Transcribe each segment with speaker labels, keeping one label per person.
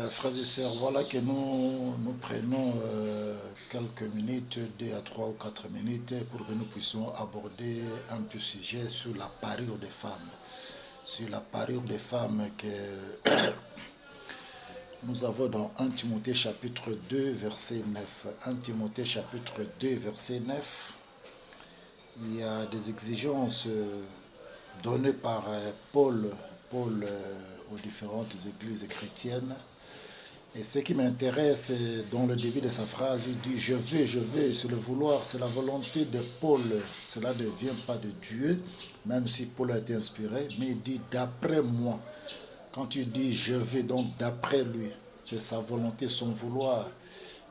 Speaker 1: Frères et sœurs, voilà que nous prenons quelques minutes, 2 à 3 ou 4 minutes, pour que nous puissions aborder un peu sujet sur la parure des femmes. Sur la parure des femmes que nous avons dans 1 Timothée chapitre 2, verset 9. 1 Timothée chapitre 2, verset 9. Il y a des exigences données par Paul aux différentes églises chrétiennes. Et ce qui m'intéresse, dans le début de sa phrase, il dit « je veux », c'est le vouloir, c'est la volonté de Paul. Cela ne vient pas de Dieu, même si Paul a été inspiré, mais il dit « d'après moi ». Quand tu dis « je veux », donc d'après lui, c'est sa volonté, son vouloir.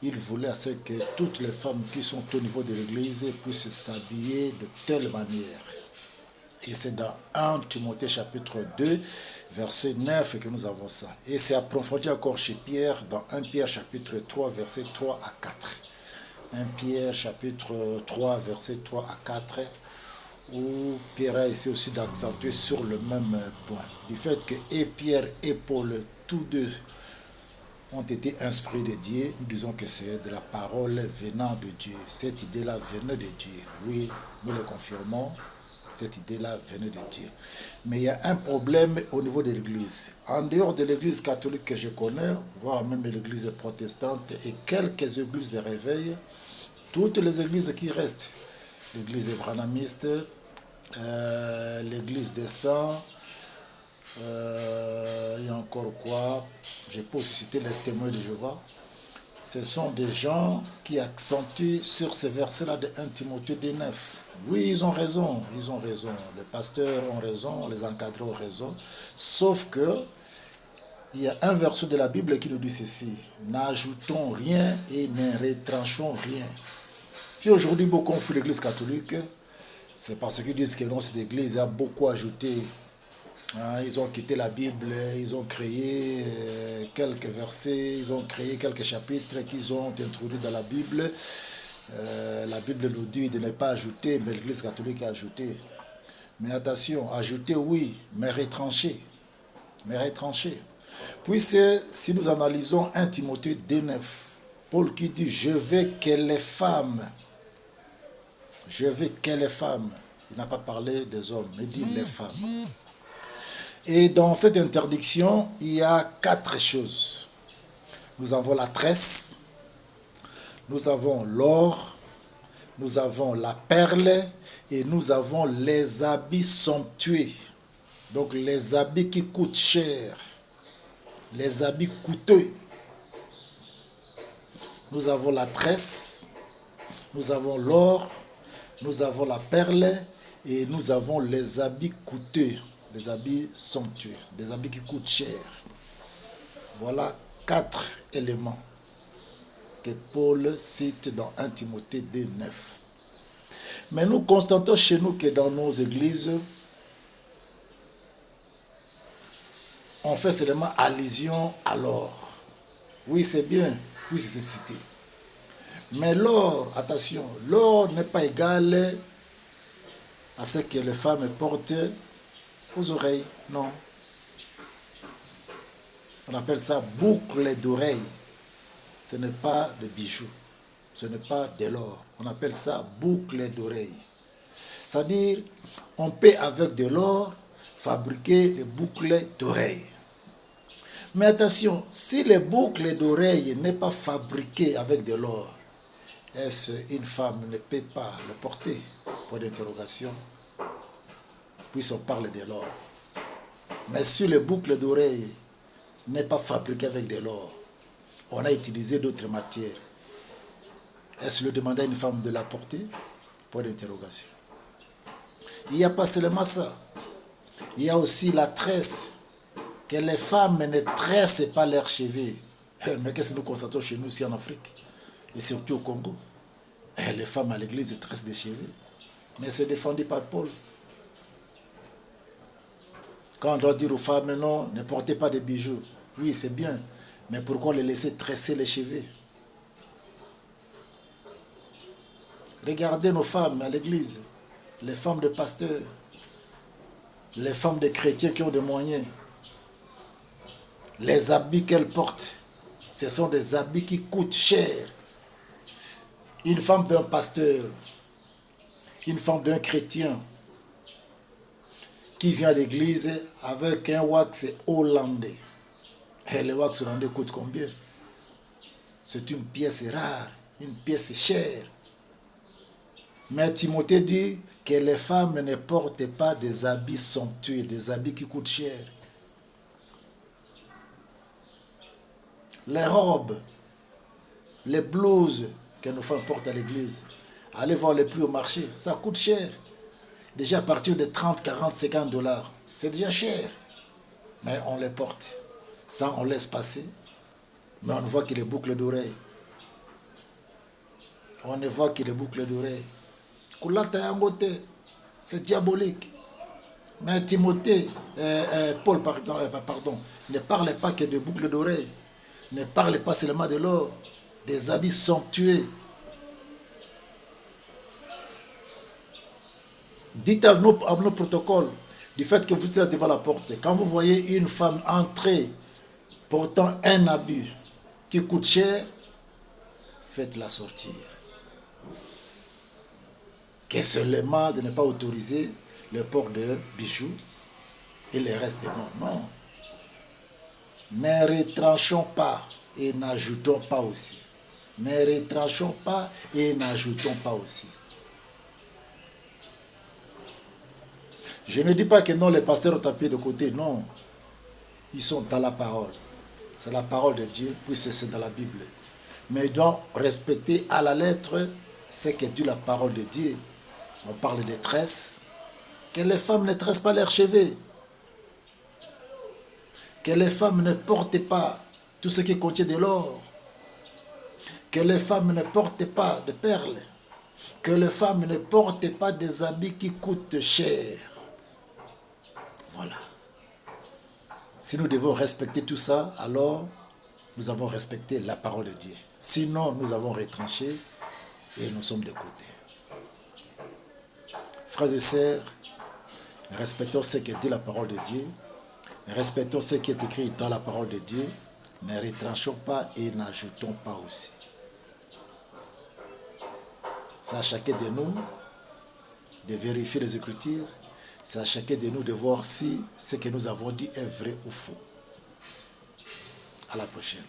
Speaker 1: Il voulait à ce que toutes les femmes qui sont au niveau de l'église puissent s'habiller de telle manière. Et c'est dans 1 Timothée chapitre 2, verset 9 que nous avons ça. Et c'est approfondi encore chez Pierre, dans 1 Pierre chapitre 3, verset 3 à 4. 1 Pierre chapitre 3, verset 3 à 4, où Pierre a essayé aussi d'accentuer sur le même point. Du fait que et Pierre et Paul, tous deux, ont été inspirés de Dieu. Nous disons que c'est de la parole venant de Dieu. Cette idée-là venait de Dieu. Oui, nous le confirmons. Cette idée-là venait de Dieu. Mais il y a un problème au niveau de l'Église. En dehors de l'Église catholique que je connais, voire même l'Église protestante et quelques églises de réveil, toutes les églises qui restent, l'Église branhamiste, l'Église des saints, et encore quoi, je peux aussi citer les témoins de Jéhovah. Ce sont des gens qui accentuent sur ces versets-là de 1 Timothée 2,9. Oui, ils ont raison. Les pasteurs ont raison, les encadrés ont raison. Sauf que il y a un verset de la Bible qui nous dit ceci: n'ajoutons rien et ne retranchons rien. Si aujourd'hui beaucoup ont fui l'église catholique, c'est parce qu'ils disent que dans cette église, il y a beaucoup ajouté. Ils ont quitté la Bible, ils ont créé quelques versets, ils ont créé quelques chapitres qu'ils ont introduits dans la Bible. La Bible nous dit de ne pas ajouter, mais l'Église catholique a ajouté. Mais attention, ajouter oui, mais retrancher. Puis si nous analysons 1 Timothée 2,9, Paul qui dit « je veux que les femmes », il n'a pas parlé des hommes, il dit les femmes. Et dans cette interdiction, il y a 4 choses. Nous avons la tresse, nous avons l'or, nous avons la perle et nous avons les habits somptueux. Donc les habits qui coûtent cher, les habits coûteux. Nous avons la tresse, nous avons l'or, nous avons la perle et nous avons les habits coûteux. Les habits somptueux, des habits qui coûtent cher. Voilà 4 éléments que Paul cite dans 1 Timothée 2,9. Mais nous constatons chez nous que dans nos églises, on fait seulement allusion à l'or. Oui, c'est bien, puisque c'est cité. Mais l'or, attention, l'or n'est pas égal à ce que les femmes portent aux oreilles, non. On appelle ça boucle d'oreille. Ce n'est pas de bijoux, ce n'est pas de l'or. On appelle ça boucle d'oreille. C'est-à-dire, on peut avec de l'or fabriquer des boucles d'oreille. Mais attention, si les boucles d'oreille n'est pas fabriquées avec de l'or, est-ce une femme ne peut pas le porter? Point d'interrogation. Puisqu'on parle de l'or. Mais si les boucles d'oreilles n'est pas fabriqué avec de l'or, on a utilisé d'autres matières, est-ce le demander à une femme de la porter? Point d'interrogation. Il n'y a pas seulement ça. Il y a aussi la tresse, que les femmes ne tressent pas leurs cheveux. Mais qu'est-ce que nous constatons chez nous ici en Afrique, et surtout au Congo? Les femmes à l'église tressent des cheveux. Mais c'est défendu par Paul. Quand on doit dire aux femmes, non, ne portez pas de bijoux. Oui, c'est bien. Mais pourquoi les laisser tresser les cheveux? Regardez nos femmes à l'église. Les femmes de pasteurs. Les femmes de chrétiens qui ont des moyens. Les habits qu'elle porte, ce sont des habits qui coûtent cher. Une femme d'un pasteur, une femme d'un chrétien qui vient à l'église avec un wax hollandais. Et le wax hollandais coûte combien? C'est une pièce rare, une pièce chère. Mais Timothée dit que les femmes ne portent pas des habits somptueux, des habits qui coûtent cher. Les robes, les blouses que nos femmes portent à l'église, allez voir les prix au marché, ça coûte cher. Déjà à partir de 30, 40, 50 dollars, c'est déjà cher. Mais on les porte. Ça, on laisse passer. Mais on ne voit que les boucles d'oreilles. On ne voit que les boucles d'oreilles. C'est diabolique. Mais Timothée, Paul, pardon, ne parle pas que de boucles d'oreilles. Ne parle pas seulement de l'or, des habits somptueux. Dites à nos protocoles du fait que vous êtes devant la porte. Quand vous voyez une femme entrer portant un habit qui coûte cher, faites-la sortir. Que seulement de ne pas autoriser le port de bijoux et le reste non. Non. Ne retranchons pas et n'ajoutons pas aussi. Ne retranchons pas et n'ajoutons pas aussi. Je ne dis pas que non, les pasteurs ont tapé de côté. Non. Ils sont dans la parole. C'est la parole de Dieu, puisque c'est dans la Bible. Mais ils doivent respecter à la lettre ce que dit la parole de Dieu. On parle de tresses. Que les femmes ne tressent pas leurs cheveux. Que les femmes ne portent pas tout ce qui contient de l'or. Que les femmes ne portent pas de perles. Que les femmes ne portent pas des habits qui coûtent cher. Voilà. Si nous devons respecter tout ça, alors nous avons respecté la parole de Dieu. Sinon, nous avons retranché et nous sommes de côté. Frères et sœurs, respectons ce que dit la parole de Dieu. Respectons ce qui est écrit dans la parole de Dieu. Ne retranchons pas et n'ajoutons pas aussi. C'est à chacun de nous de vérifier les Écritures. C'est à chacun de nous de voir si ce que nous avons dit est vrai ou faux. À la prochaine.